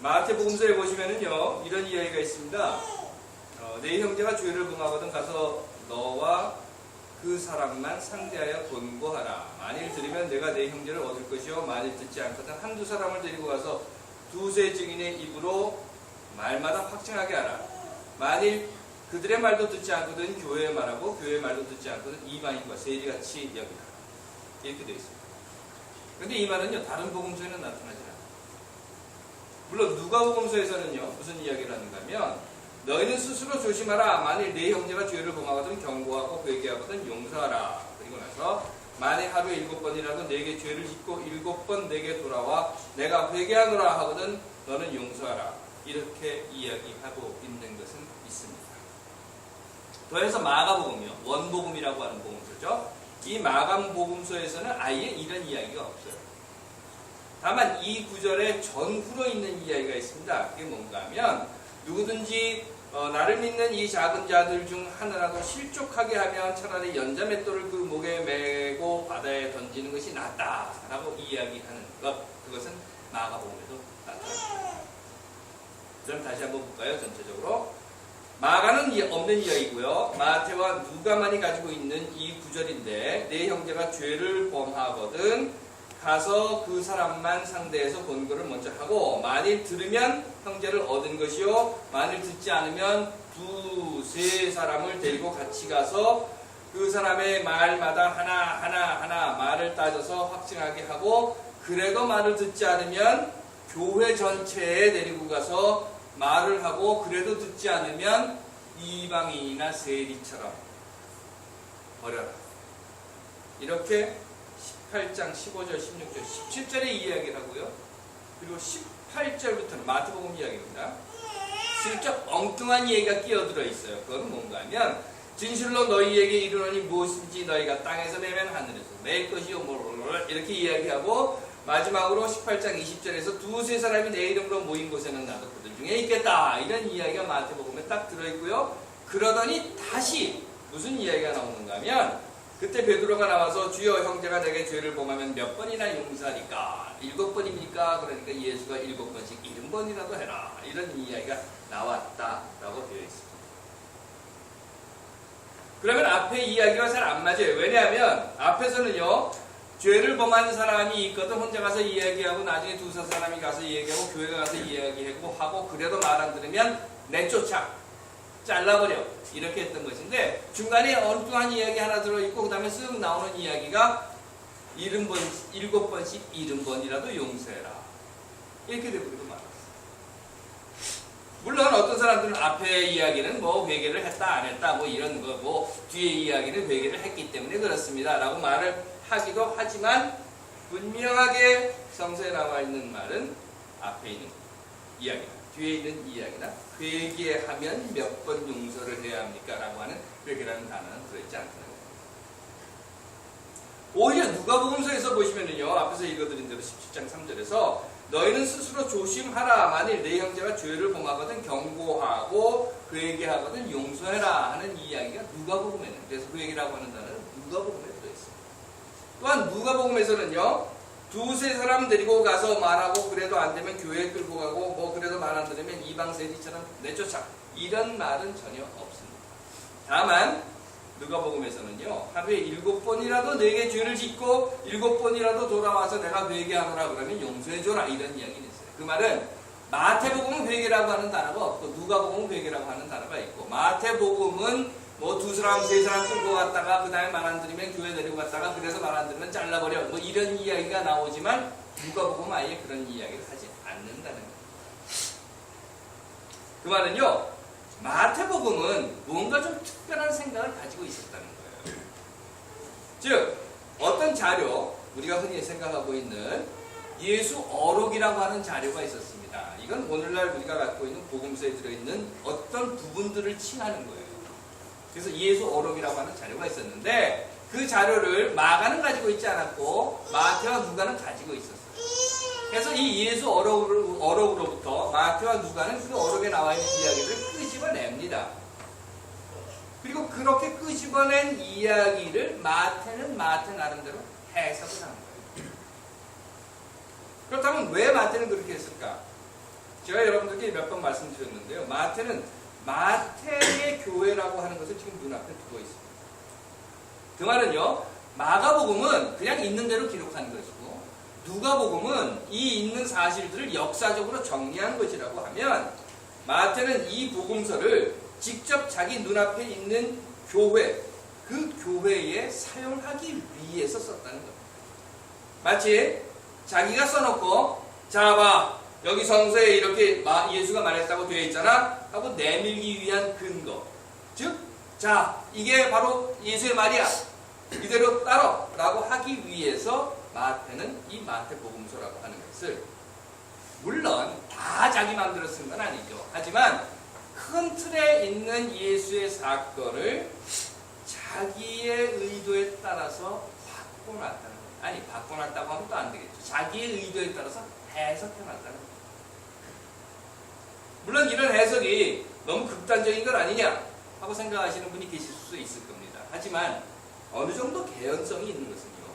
마태복음서에 보시면은요, 이런 이야기가 있습니다. 내 형제가 죄를 범하거든 가서 너와 그 사람만 상대하여 권고하라. 만일 들으면 내가 내 형제를 얻을 것이요 만일 듣지 않거든 한두 사람을 데리고 가서 두세 증인의 입으로 말마다 확증하게 하라. 만일 그들의 말도 듣지 않거든 교회의 말하고 교회의 말도 듣지 않거든 이방인과 세리같이 여기라. 이렇게 되어 있습니다. 그런데 이 말은요, 다른 복음서에는 나타나지 않아요. 물론 누가복음서에서는요, 무슨 이야기를 하는가 하면 너희는 스스로 조심하라. 만일 내 형제가 죄를 범하거든 경고하고 회개하거든 용서하라. 그리고 나서 만일 하루에 7번이라도 내게 죄를 짓고 7번 내게 돌아와 내가 회개하노라 하거든 너는 용서하라. 이렇게 이야기하고 있는 것은 있습니다. 더해서 마가복음이요, 원복음이라고 하는 복음서죠. 이 마가복음서에서는 아예 이런 이야기가 없어요. 다만 이 구절의 전후로 있는 이야기가 있습니다. 그게 뭔가 하면 누구든지 나를 믿는 이 작은 자들 중 하나라도 실족하게 하면 차라리 연자맷돌을 그 목에 메고 바다에 던지는 것이 낫다라고 이야기하는 것, 그것은 마가복음에도 나타납니다. 그럼 다시 한번 볼까요? 전체적으로 마가는 없는 이야기고요, 마태와 누가만이 가지고 있는 이 구절인데 내 형제가 죄를 범하거든 가서 그 사람만 상대해서 권고를 먼저 하고 만일 들으면 형제를 얻은 것이요 만일 듣지 않으면 두세 사람을 데리고 같이 가서 그 사람의 말마다 하나 말을 따져서 확증하게 하고 그래도 말을 듣지 않으면 교회 전체에 데리고 가서 말을 하고 그래도 듣지 않으면 이방인이나 세리처럼 버려라. 이렇게 18장 15절, 16절, 17절의 이야기를 하고요. 그리고 18절부터는 마태복음 이야기입니다. 슬쩍 엉뚱한 얘기가 끼어들어 있어요. 그건 뭔가 하면 진실로 너희에게 이르노니 무엇인지 너희가 땅에서 매면 하늘에서 매일 것이요 이렇게 이야기하고 마지막으로 18장 20절에서 두세 사람이 내 이름으로 모인 곳에는 나도 그들 중에 있겠다. 이런 이야기가 마태복음에 딱 들어있고요. 그러더니 다시 무슨 이야기가 나오는가 하면 그때 베드로가 나와서 주여 형제가 내게 죄를 범하면 몇 번이나 용서하니까 7번입니까? 그러니까 예수가 7번씩 70번이라도 해라. 이런 이야기가 나왔다라고 되어 있습니다. 그러면 앞에 이야기가 잘 안 맞아요. 왜냐하면 앞에서는요, 죄를 범한 사람이 있거든 혼자 가서 이야기하고 나중에 두세 사람이 가서 이야기하고 교회가 가서 이야기하고 하고 그래도 말 안 들으면 내쫓아 잘라버려 이렇게 했던 것인데 중간에 엉뚱한 이야기 하나 들어있고 그 다음에 쓱 나오는 이야기가 7번씩 70번이라도 용서해라 이렇게 되버리고 말았어요. 물론 어떤 사람들은 앞에 이야기는 뭐 회개를 했다 안 했다 뭐 이런 거 뭐 뒤에 이야기는 회개를 했기 때문에 그렇습니다 라고 말을 하기도 하지만 분명하게 성서에 나와 있는 말은 앞에 있는 이야기나 뒤에 있는 이야기나 회개하면 몇 번 용서를 해야 합니까? 라고 하는 회개라는 단어는 들어있지 않다는 겁니다. 오히려 누가복음서에서 보시면은요, 앞에서 읽어드린 대로 17장 3절에서 너희는 스스로 조심하라. 만일 내 형제가 죄를 범하거든 경고하고 회개하거든 용서해라 하는 이야기가 누가복음에는, 그래서 회개라고 하는 단어는 누가복음에 들어있습니다. 또한 누가복음에서는요, 두세 사람 데리고 가서 말하고 그래도 안 되면 교회에 끌고 가고 뭐 그래도 말 안 들으면 이방 세리처럼 내쫓아 이런 말은 전혀 없습니다. 다만 누가복음에서는요, 하루에 7번이라도 내게 죄를 짓고 7번이라도 돌아와서 내가 회개하노라 그러면 용서해줘라 이런 이야기는 있어요. 그 말은 마태복음은 회개라고 하는 단어가 없고 누가복음은 회개라고 하는 단어가 있고 마태복음은 뭐 두 사람, 세 사람 끌고 갔다가 그 다음에 말 안 들으면 교회 데리고 갔다가 그래서 말 안 들으면 잘라버려 뭐 이런 이야기가 나오지만 누가복음은 아예 그런 이야기를 하지 않는다는 거예요. 그 말은요, 마태복음은 뭔가 좀 특별한 생각을 가지고 있었다는 거예요. 즉 어떤 자료, 우리가 흔히 생각하고 있는 예수 어록이라고 하는 자료가 있었습니다. 이건 오늘날 우리가 갖고 있는 복음서에 들어있는 어떤 부분들을 칭하는 거예요. 그래서 예수 어록이라고 하는 자료가 있었는데 그 자료를 마가는 가지고 있지 않았고 마태와 누가는 가지고 있었어요. 그래서 이 예수 어록으로부터 마태와 누가는 그 어록에 나와 있는 이야기를 끄집어냅니다. 그리고 그렇게 끄집어낸 이야기를 마태는 마태 나름대로 해석을 하는 거예요. 그렇다면 왜 마태는 그렇게 했을까? 제가 여러분들께 몇 번 말씀드렸는데요. 마태는 마태의 교회라고 하는 것을 지금 눈앞에 두고 있습니다. 그 말은요, 마가복음은 그냥 있는 대로 기록한 것이고, 누가복음은 이 있는 사실들을 역사적으로 정리한 것이라고 하면, 마태는 이 복음서를 직접 자기 눈앞에 있는 교회, 그 교회에 사용하기 위해서 썼다는 겁니다. 마치 자기가 써놓고, 자 봐, 여기 성서에 이렇게 예수가 말했다고 되어 있잖아 하고 내밀기 위한 근거, 즉 자 이게 바로 예수의 말이야, 이대로 따라 라고 하기 위해서 마태는 이 마태복음서라고 하는 것을, 물론 다 자기 마음대로 쓴 건 아니죠. 하지만 큰 틀에 있는 예수의 사건을 자기의 의도에 따라서 바꿔놨다는 거예요. 아니, 바꿔놨다고 하면 또 안 되겠죠. 자기의 의도에 따라서 해석해놨다는 거예요. 물론 이런 해석이 너무 극단적인 건 아니냐 하고 생각하시는 분이 계실 수 있을 겁니다. 하지만 어느 정도 개연성이 있는 것은요,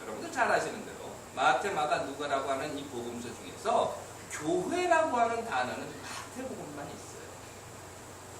여러분들 잘 아시는 대로 마태, 마가, 누가라고 하는 이 복음서 중에서 교회라고 하는 단어는 마태복음만 있어요.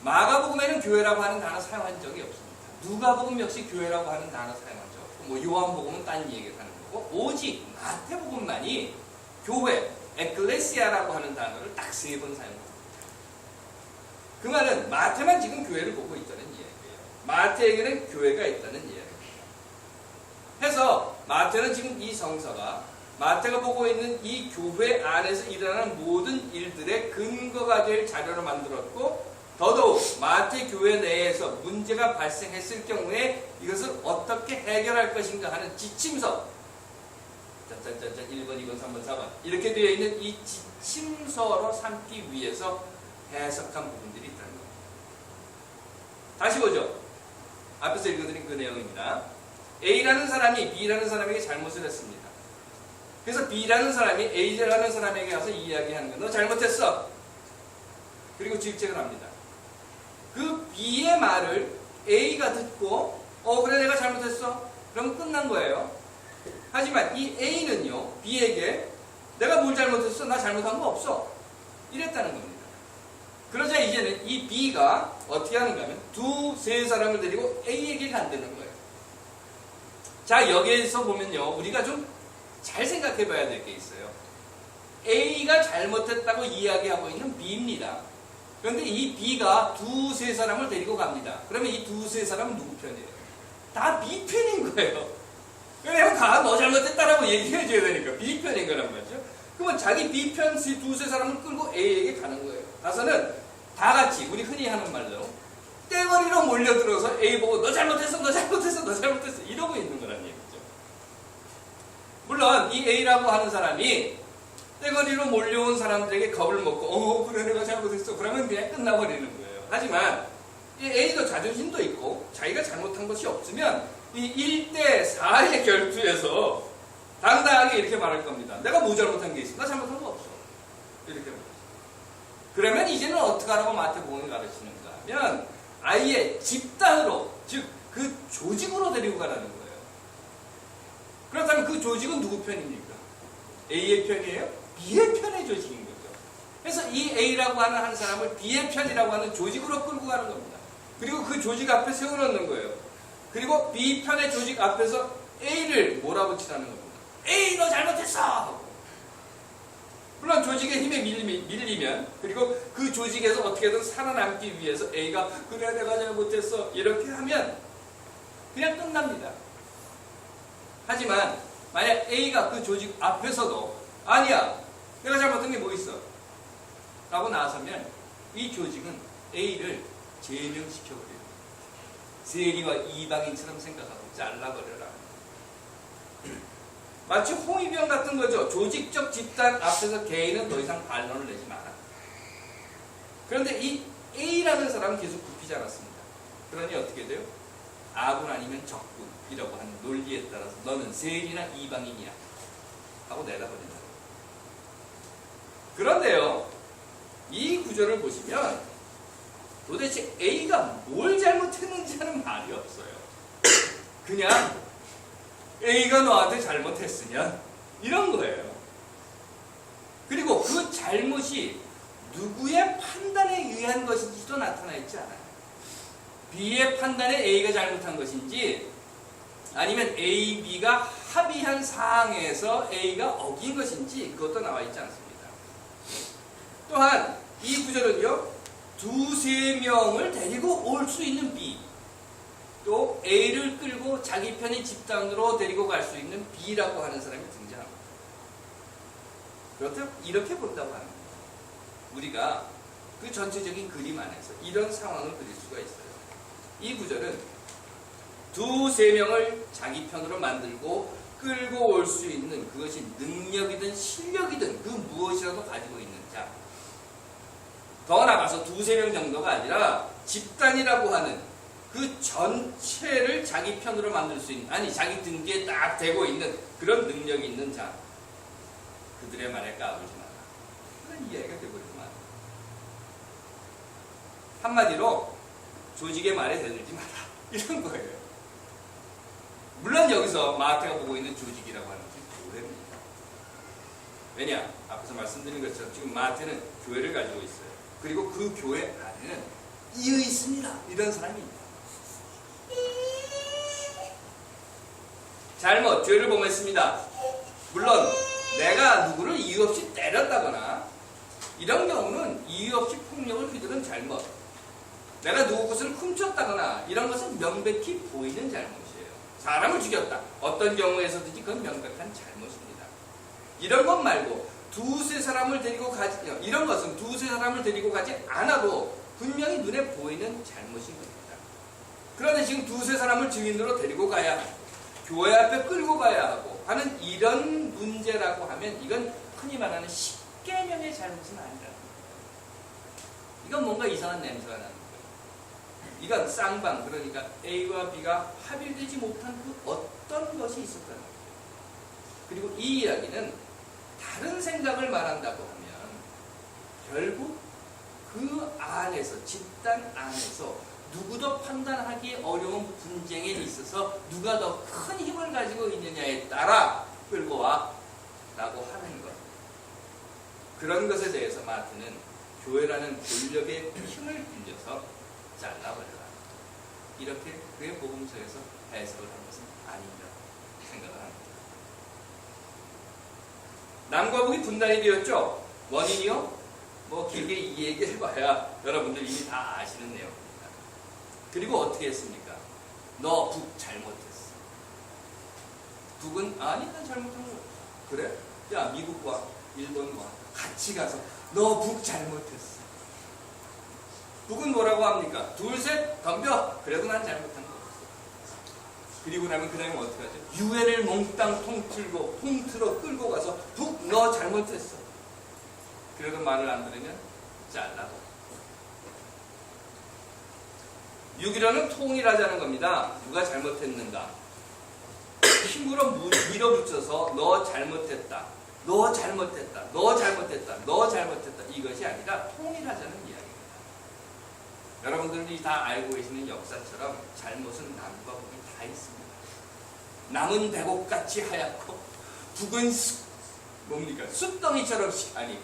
마가복음에는 교회라고 하는 단어 사용한 적이 없습니다. 누가복음 역시 교회라고 하는 단어 사용한 적 없고, 뭐 요한복음은 딴 얘기를 하는 거고, 오직 마태복음만이 교회, 에클레시아라고 하는 단어를 딱 3번 사용합니다. 그 말은 마태만 지금 교회를 보고 있다는 이야기예요. 마태에게는 교회가 있다는 이야기예요. 해서 마태는 지금 이 성서가 마태가 보고 있는 이 교회 안에서 일어나는 모든 일들의 근거가 될 자료로 만들었고, 더더욱 마태 교회 내에서 문제가 발생했을 경우에 이것을 어떻게 해결할 것인가 하는 지침서, 짠짠짠짠 1번, 2번, 3번, 4번 이렇게 되어 있는 이 지침서로 삼기 위해서 해석한 부분들이 있다는 겁니다. 다시 보죠. 앞에서 읽어드린 그 내용입니다. A라는 사람이 B라는 사람에게 잘못을 했습니다. 그래서 B라는 사람이 A라는 사람에게 가서 이야기하는 거예요. 너 잘못했어. 그리고 질책을 합니다. 그 B의 말을 A가 듣고 그래 내가 잘못했어. 그러면 끝난 거예요. 하지만 이 A는요, B에게 내가 뭘 잘못했어? 나 잘못한 거 없어. 이랬다는 겁니다. 그러자 이제는 이 B가 어떻게 하는가 하면 2-3 사람을 데리고 A에게 간다는 거예요. 자, 여기에서 보면요, 우리가 좀 잘 생각해 봐야 될 게 있어요. A가 잘못했다고 이야기하고 있는 B입니다. 그런데 이 B가 2-3 사람을 데리고 갑니다. 그러면 이 2-3 사람은 누구 편이에요? 다 B 편인 거예요. 그러면 너 잘못했다라고 얘기해 줘야 되니까 B 편인 거란 말이죠. 그러면 자기 B 편 2-3 사람을 끌고 A에게 가는 거예요. 가서는 다 같이 우리 흔히 하는 말로 떼거리로 몰려들어서 A 보고 너 잘못했어, 너 잘못했어, 너 잘못했어 이러고 있는 거란 얘기죠. 물론 이 A라고 하는 사람이 떼거리로 몰려온 사람들에게 겁을 먹고 그래 내가 잘못했어 그러면 그냥 끝나버리는 거예요. 하지만 이 A도 자존심도 있고 자기가 잘못한 것이 없으면 이 1대4의 결투에서 당당하게 이렇게 말할 겁니다. 내가 뭐 잘못한 게 있어? 나 잘못한 거 없어. 이렇게 말해요. 그러면 이제는 어떻게 하라고 마태복음이 가르치는가 하면 아예 집단으로, 즉 그 조직으로 데리고 가라는 거예요. 그렇다면 그 조직은 누구 편입니까? A의 편이에요? B의 편의 조직인 거죠. 그래서 이 A라고 하는 한 사람을 B의 편이라고 하는 조직으로 끌고 가는 겁니다. 그리고 그 조직 앞에 세워놓는 거예요. 그리고 B 편의 조직 앞에서 A를 몰아붙이라는 겁니다. A 너 잘못했어! 물론 조직의 힘에 밀리면, 그리고 그 조직에서 어떻게든 살아남기 위해서 A가 그래 내가 잘못했어 이렇게 하면 그냥 끝납니다. 하지만 만약 A가 그 조직 앞에서도 아니야 내가 잘못한 게 뭐 있어 라고 나서면 이 조직은 A를 제명시켜버려요. 세리와 이방인처럼 생각하고 잘라버려라. 마치 홍위병 같은 거죠. 조직적 집단 앞에서 개인은 더 이상 반론을 내지 마라. 그런데 이 A라는 사람은 계속 굽히지 않았습니다. 그러니 어떻게 돼요? 아군 아니면 적군이라고 하는 논리에 따라서 너는 세리나 이방인이야 하고 내다버린다. 그런데요, 이 구절을 보시면 도대체 A가 뭘 잘못했는지 하는 말이 없어요. 그냥 A가 너한테 잘못했으냐 이런 거예요. 그리고 그 잘못이 누구의 판단에 의한 것인지도 나타나 있지 않아요. B의 판단에 A가 잘못한 것인지 아니면 A, B가 합의한 사항에서 A가 어긴 것인지 그것도 나와 있지 않습니다. 또한 이 구절은요, 두세 명을 데리고 올 수 있는 B, 또 A를 끌고 자기 편의 집단으로 데리고 갈 수 있는 B라고 하는 사람이 등장합니다. 그렇다면 이렇게 본다고 합니다. 우리가 그 전체적인 그림 안에서 이런 상황을 그릴 수가 있어요. 이 구절은 두세 명을 자기 편으로 만들고 끌고 올 수 있는, 그것이 능력이든 실력이든 그 무엇이라도 가지고 있는 자, 더 나아가서 두세 명 정도가 아니라 집단이라고 하는 그 전체를 자기 편으로 만들 수 있는, 아니 자기 등 뒤에 딱 대고 있는 그런 능력이 있는 자, 그들의 말에 까불지 마라. 그런 이야기가 되버리지만 한마디로 조직의 말에 대들지 마라, 이런 거예요. 물론 여기서 마태가 보고 있는 조직이라고 하는 것이 교회입니다. 왜냐? 앞에서 말씀드린 것처럼 지금 마태는 교회를 가지고 있어요. 그리고 그 교회 안에는 이의 있습니다, 이런 사람이 있다. 잘못, 죄를 범했습니다. 물론 내가 누구를 이유 없이 때렸다거나 이런 경우는 이유 없이 폭력을 휘두른 잘못, 내가 누구 것을 훔쳤다거나 이런 것은 명백히 보이는 잘못이에요. 사람을 죽였다, 어떤 경우에서든지 그건 명백한 잘못입니다. 이런 것 말고 두세 사람을 데리고 가지, 이런 것은 두세 사람을 데리고 가지 않아도 분명히 눈에 보이는 잘못인 겁니다. 그런데 지금 두세 사람을 증인으로 데리고 가야 하고 교회 앞에 끌고 가야 하고 하는 이런 문제라고 하면 이건 흔히 말하는 십계명의 잘못은 아니라는 거예요. 이건 뭔가 이상한 냄새가 나는 거예요. 이건 쌍방, 그러니까 A와 B가 합일되지 못한 그 어떤 것이 있었다는 거예요. 그리고 이 이야기는 다른 생각을 말한다고 하면 결국 그 안에서, 집단 안에서 누구도 판단하기 어려운 분쟁에 있어서 누가 더 큰 힘을 가지고 있느냐에 따라 끌고 와 라고 하는 것, 그런 것에 대해서 마태는 교회라는 권력의 힘을 빌려서 잘라버려라, 이렇게 그의 복음서에서 해석을 한 것은 아닌가 생각을 합니다. 남과 북이 분단이 되었죠. 원인이요? 뭐 길게 이 얘기를 해봐야 여러분들 이미 다 아시는 내용입니다. 그리고 어떻게 했습니까? 너 북 잘못했어. 북은 아니 난 잘못한 거 없어. 그래? 야 미국과 일본과 같이 가서 너 북 잘못했어. 북은 뭐라고 합니까? 둘 셋 덤벼. 그래도 난 잘못한 거 없어. 그리고 나면 그 다음에 어떻게 하죠? 유엔을 몽땅 통틀어 끌고 가서 북 너 잘못했어. 그래도 말을 안 들으면 잘라버. 6.15는 통일하자는 겁니다. 누가 잘못했는가? 힘으로 밀어붙여서 너 잘못했다, 너 잘못했다, 너 잘못했다, 너 잘못했다, 이것이 아니라 통일하자는 이야기입니다. 여러분들이 다 알고 계시는 역사처럼 잘못은 남과 북이 다 있습니다. 남은 백옥같이 하얗고 북은 뭡니까? 숫덩이처럼, 아니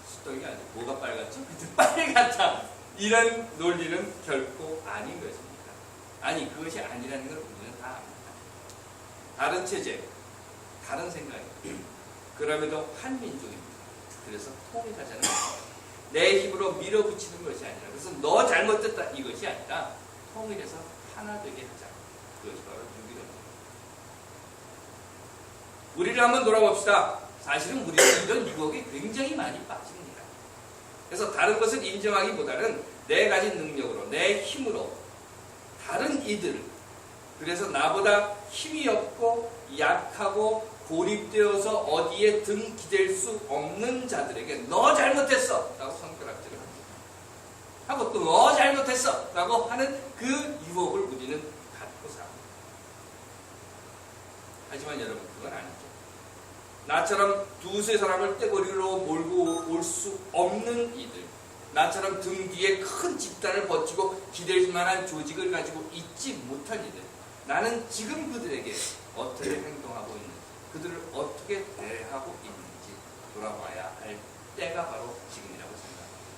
숫덩이가 아니고 뭐가 빨갛죠? 빨갛다, 이런 논리는 결코 아닌 것입니다. 아니 그것이 아니라는 걸 우리는 다 압니다. 다른 체제, 다른 생각입니다. 그럼에도 한민족입니다. 그래서 통일하자는 것입니다. 내 힘으로 밀어붙이는 것이 아니라, 그래서 너 잘못됐다 이것이 아니라 통일해서 하나 되게 하자, 그것이 바로 6.15입니다. 우리를 한번 돌아봅시다. 사실은 우리는 이런 유혹에 굉장히 많이 빠집니다. 그래서 다른 것을 인정하기보다는 내 가진 능력으로, 내 힘으로 다른 이들, 그래서 나보다 힘이 없고 약하고 고립되어서 어디에 등 기댈 수 없는 자들에게 너 잘못했어 라고 손가락질을 합니다. 하고 또 너 잘못했어 라고 하는 그 유혹을 우리는 갖고 삽니다. 하지만 여러분 그건 아니죠. 나처럼 두세 사람을 떼거리로 몰고 올 수 없는 이들, 나처럼 등 뒤에 큰 집단을 버티고 기댈 만한 조직을 가지고 있지 못한 이들, 나는 지금 그들에게 어떻게 행동하고 있는지, 그들을 어떻게 대하고 있는지 돌아봐야 할 때가 바로 지금이라고 생각합니다.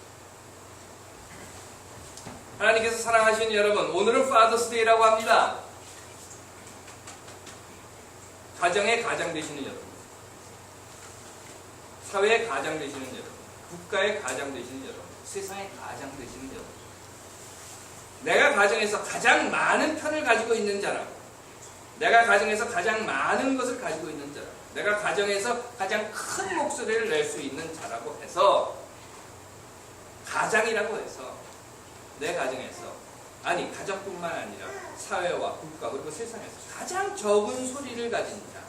하나님께서 사랑하시는 여러분, 오늘은 Father's Day라고 합니다. 가정의 가장 되시는 여러분, 사회의 가장 되시는 여러분, 국가의 가장 되시는 여러분, 세상의 가장 되시는 여러분, 내가 가정에서 가장 많은 편을 가지고 있는 자라고, 내가 가정에서 가장 많은 것을 가지고 있는 자라고, 내가 가정에서 가장 큰 목소리를 낼 수 있는 자라고 해서, 가장이라고 해서 내 가정에서, 아니 가정뿐만 아니라 사회와 국가 그리고 세상에서 가장 적은 소리를 가진 자,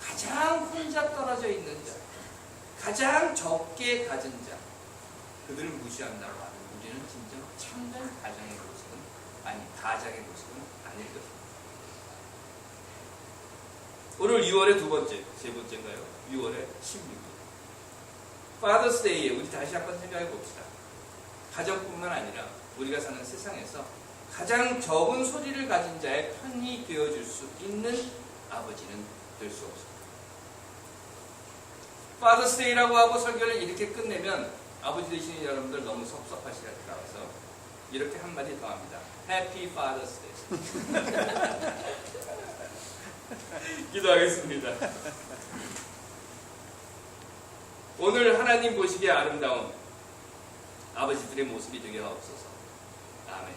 가장 혼자 떨어져 있는 자, 가장 적게 가진 자, 그들을 무시한다고 하면 우리는 진정 참된 가정의 모습은, 아니 가장의 모습은 아닐 것입니다. 오늘 6월의 두 번째, 세 번째인가요? 6월의 16일 Father's Day에 우리 다시 한번 생각해 봅시다. 가정뿐만 아니라 우리가 사는 세상에서 가장 적은 소리를 가진 자의 편이 되어줄 수 있는 아버지는 될 수 없습니다. Father's Day라고 하고 설교를 이렇게 끝내면 아버지 되시는 여러분들 너무 섭섭하실 것 같아서 이렇게 한마디 더 합니다. Happy Father's Day. 기도하겠습니다. 오늘 하나님 보시기에 아름다운 아버지들의 모습이 되게 하옵소서. 아멘.